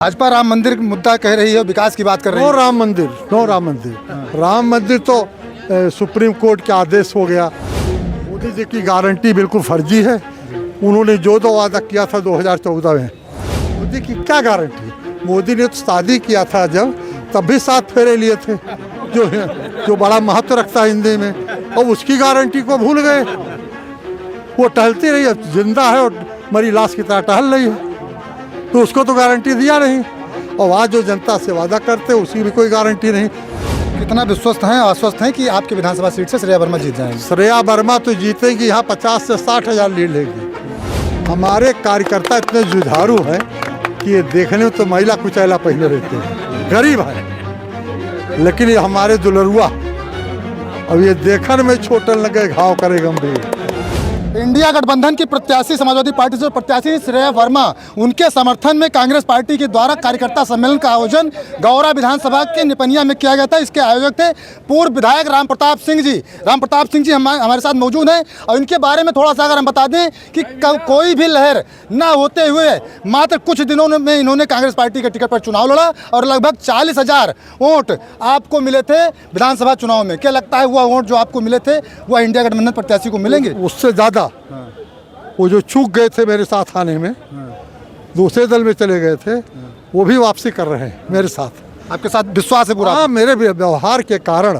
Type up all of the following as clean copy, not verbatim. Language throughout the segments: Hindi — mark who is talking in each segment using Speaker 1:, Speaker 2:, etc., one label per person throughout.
Speaker 1: भाजपा राम मंदिर मुद्दा कह रही है, विकास की बात कर रही है।
Speaker 2: नो राम मंदिर राम मंदिर तो सुप्रीम कोर्ट के आदेश हो गया। मोदी जी की गारंटी बिल्कुल फर्जी है। उन्होंने जो वादा किया था 2014 में, मोदी की क्या गारंटी। मोदी ने तो शादी किया था जब, तब भी 7 फेरे लिए थे, जो बड़ा महत्व रखता है हिंदी में, और उसकी गारंटी को भूल गए। वो टहलती रही है, जिंदा है और मरी लाश की तरह टहल रही है, तो उसको तो गारंटी दिया नहीं। और आज जो जनता से वादा करते उसकी भी कोई गारंटी नहीं।
Speaker 1: कितना विश्वस्त हैं, आश्वस्त हैं कि आपके विधानसभा सीट से श्रेया वर्मा जीत जाएंगे?
Speaker 2: श्रेया वर्मा तो जीतेगी, यहाँ 50 से 60 हजार लीड लेगी। हमारे कार्यकर्ता इतने जुझारू हैं कि ये देखने में तो महिला कुचैला पहले रहते हैं, गरीब है, लेकिन ये हमारे दुलरुआ, अब ये देखने में छोटन लगे घाव करे गंभीर।
Speaker 1: इंडिया गठबंधन की प्रत्याशी समाजवादी पार्टी से प्रत्याशी श्रेया वर्मा, उनके समर्थन में कांग्रेस पार्टी के द्वारा कार्यकर्ता सम्मेलन का आयोजन गौरा विधानसभा के निपनिया में किया गया था। इसके आयोजक थे पूर्व विधायक राम प्रताप सिंह जी। राम प्रताप सिंह जी हमारे साथ मौजूद हैं, और इनके बारे में थोड़ा सा अगर हम बता दें कि कोई भी लहर न होते हुए मात्र कुछ दिनों में इन्होंने कांग्रेस पार्टी के टिकट पर चुनाव लड़ा और लगभग 40,000 वोट आपको मिले थे विधानसभा चुनाव में। क्या लगता है वह वोट जो आपको मिले थे वह इंडिया गठबंधन प्रत्याशी को मिलेंगे?
Speaker 2: उससे ज़्यादा वो जो चूक गए थे मेरे साथ आने में, दूसरे दल में चले गए थे, वो भी वापसी कर रहे हैं मेरे साथ।
Speaker 1: आपके साथ विश्वास है पूरा?
Speaker 2: हाँ, मेरे व्यवहार के कारण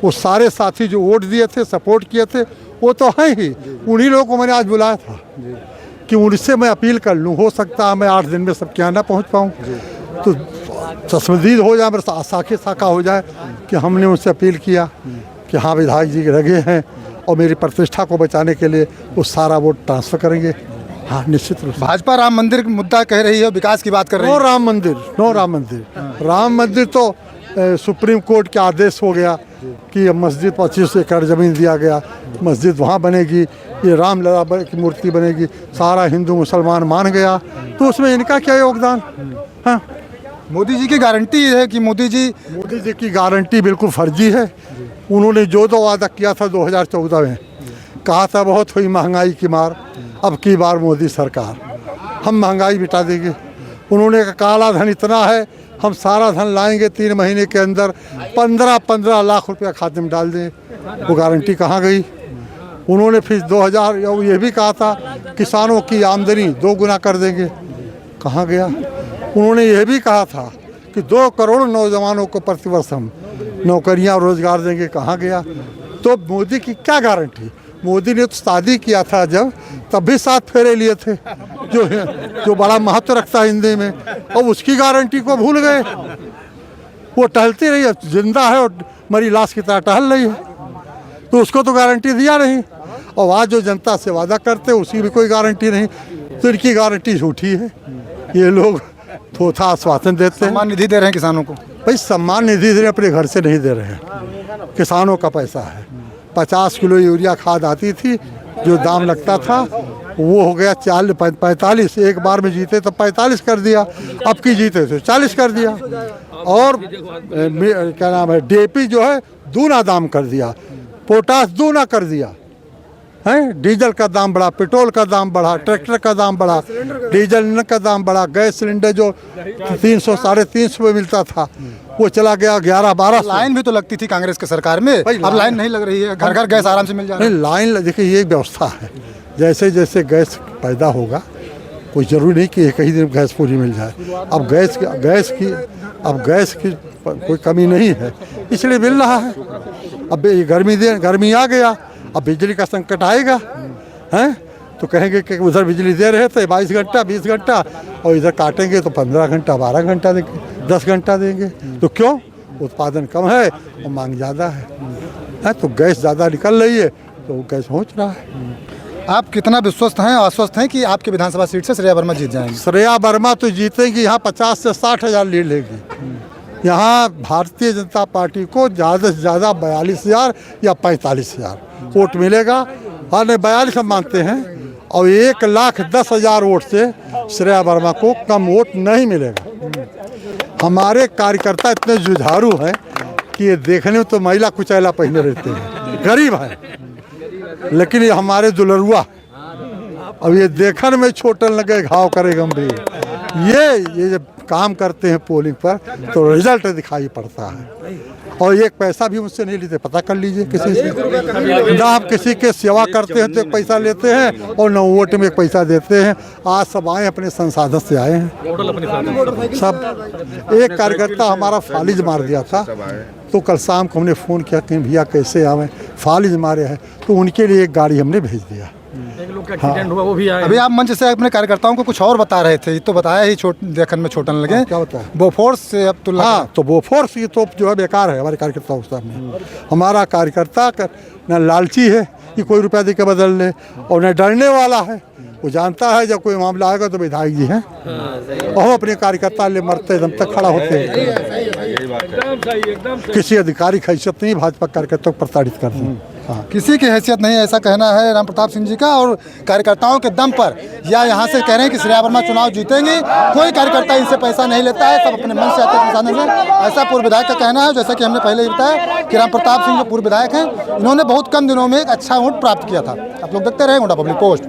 Speaker 2: वो सारे साथी जो वोट दिए थे, सपोर्ट किए थे, वो तो हैं ही। उन्हीं लोगों को मैंने आज बुलाया था कि उनसे मैं अपील कर लूँ। हो सकता है मैं 8 दिन में सबके यहाँ ना पहुँच पाऊँ, तो तस्दीद हो जाए, मेरे साखे साखा हो जाए कि हमने उनसे अपील किया कि हाँ विधायक जी लगे हैं और मेरी प्रतिष्ठा को बचाने के लिए वो सारा वोट ट्रांसफर करेंगे। हाँ, निश्चित रूप से।
Speaker 1: भाजपा राम मंदिर मुद्दा कह रही है, विकास की बात कर रही है।
Speaker 2: नो राम मंदिर तो सुप्रीम कोर्ट के आदेश हो गया कि मस्जिद 25 एकड़ ज़मीन दिया गया, मस्जिद वहाँ बनेगी, ये रामलला की मूर्ति बनेगी, सारा हिंदू मुसलमान मान गया, तो उसमें इनका क्या योगदान। हाँ,
Speaker 1: मोदी जी की गारंटी है कि मोदी जी
Speaker 2: की गारंटी बिल्कुल फर्जी है। उन्होंने जो वादा किया था 2014 में, कहा था बहुत हुई महंगाई की मार, अब की बार मोदी सरकार हम महंगाई मिटा देंगे। उन्होंने कहा काला धन इतना है, हम सारा धन लाएंगे 3 महीने के अंदर, 15 लाख रुपया खाते में डाल दें। वो गारंटी कहाँ गई? उन्होंने फिर 2000 ये भी कहा था किसानों की आमदनी 2 गुना कर देंगे, कहाँ गया? उन्होंने यह भी कहा था कि 2 करोड़ नौजवानों को प्रतिवर्ष हम नौकरियां और रोजगार देंगे, कहाँ गया? तो मोदी की क्या गारंटी। मोदी ने तो शादी किया था जब, तब भी 7 फेरे लिए थे, जो बड़ा महत्व रखता है हिंदी में, और उसकी गारंटी को भूल गए। वो टहलती रही है, जिंदा है और मरी लाश की तरह टहल रही है, तो उसको तो गारंटी दिया नहीं। और आज जो जनता से वादा करते उसकी भी कोई गारंटी नहीं, तो इनकी गारंटी झूठी है। ये लोग थोथा आश्वासन देते हैं।
Speaker 1: सम्मान निधि दे रहे हैं किसानों को।
Speaker 2: भाई सम्मान निधि दे अपने घर से नहीं दे रहे हैं, किसानों का पैसा है। 50 किलो यूरिया खाद आती थी, जो दाम लगता था वो हो गया 45। एक बार में जीते तो 45 कर दिया, अब की जीते तो 40 कर दिया। और क्या नाम है, DAP जो है दूना दाम कर दिया, पोटास दूना कर दिया है। डीजल का दाम बढ़ा, पेट्रोल का दाम बढ़ा, ट्रैक्टर का दाम बढ़ा, डीजल का दाम बढ़ा, गैस सिलेंडर जो 300 साढ़े 300 में मिलता था वो चला गया 11-12।
Speaker 1: लाइन भी तो लगती थी कांग्रेस के सरकार में, अब लाइन नहीं लग रही है, घर घर गैस आराम से मिल जा रहा है।
Speaker 2: नहीं, लाइन देखिए ये व्यवस्था है, जैसे जैसे गैस पैदा होगा कोई ज़रूरी नहीं कि एक ही दिन गैस पूरी मिल जाए। अब गैस की कोई कमी नहीं है, इसलिए मिल रहा है। अब गर्मी आ गया, अब बिजली का संकट आएगा, हैं तो कहेंगे कि उधर बिजली दे रहे थे 22 घंटा 20 घंटा, और इधर काटेंगे तो 15 घंटा 12 घंटा देंगे, 10 घंटा देंगे। तो क्यों? उत्पादन कम है और मांग ज़्यादा है, तो गैस ज़्यादा निकल रही है तो गैस पहुँच रहा है।
Speaker 1: आप कितना विश्वस्त हैं, आश्वस्त हैं कि आपके विधानसभा सीट से श्रेया वर्मा जीत जाएंगे?
Speaker 2: श्रेया वर्मा तो जीतेगी, यहाँ 50 से 60 हजार लीड लेगी। यहाँ भारतीय जनता पार्टी को ज़्यादा से ज़्यादा 42,000 या 45,000 वोट मिलेगा। और 42 हम मानते हैं, और 1,10,000 वोट से श्रेया वर्मा को कम वोट नहीं मिलेगा। हमारे कार्यकर्ता इतने जुझारू हैं कि ये देखने में तो महिला कुचैला पहने रहते हैं, गरीब है, लेकिन ये हमारे दुलरुआ, अब ये देखने में छोटन लगे घाव करे गंभीर। ये जब काम करते हैं पोलिंग पर तो रिजल्ट दिखाई पड़ता है। और एक पैसा भी मुझसे नहीं लेते, पता कर लीजिए किसी से। ना आप किसी के सेवा करते हैं तो एक पैसा लेते हैं और न वोट में एक पैसा देते हैं। आज सब आए अपने संसाधन से आए हैं सब। एक कार्यकर्ता हमारा फालिज मार दिया था, तो कल शाम को हमने फ़ोन किया कि भैया कैसे आवे, फालिज मारे हैं, तो उनके लिए एक गाड़ी हमने भेज दिया।
Speaker 3: एक लोग का एक्सीडेंट हुआ, वो भी आए।
Speaker 1: अभी आप मंच से अपने कार्यकर्ताओं को कुछ और बता रहे थे, तो बताया ही देखने में छोटन लगे।
Speaker 2: क्या बताया?
Speaker 1: बोफोर्स से अब तुलना।
Speaker 2: हाँ, तो बोफोर्स की तोप जो है बेकार है हमारे कार्यकर्ताओं के सामने। हमारा कार्यकर्ता न लालची है कि कोई रुपया दे के बदल ले, और न डरने वाला है। वो जानता है जब कोई मामला आएगा तो विधायक जी हैं, और हम अपने कार्यकर्ता ले मरते दम तक खड़ा होते हैं। किसी अधिकारी की हैसियत नहीं भाजपा कार्यकर्ताओं को प्रताड़ित करते हैं। हाँ,
Speaker 1: किसी की हैसियत नहीं, ऐसा कहना है राम प्रताप सिंह जी का। और कार्यकर्ताओं के दम पर या यहाँ से कह रहे हैं कि श्रेया वर्मा चुनाव जीतेंगे, कोई कार्यकर्ता इनसे पैसा नहीं लेता है, सब अपने मन से आते हैं संसाधन से। ऐसा पूर्व विधायक का कहना है। जैसा कि हमने पहले ही बताया कि राम प्रताप सिंह जो पूर्व विधायक हैं, इन्होंने बहुत कम दिनों में एक अच्छा वोट प्राप्त किया था। आप लोग देखते रहे गोंडा पब्लिक पोस्ट।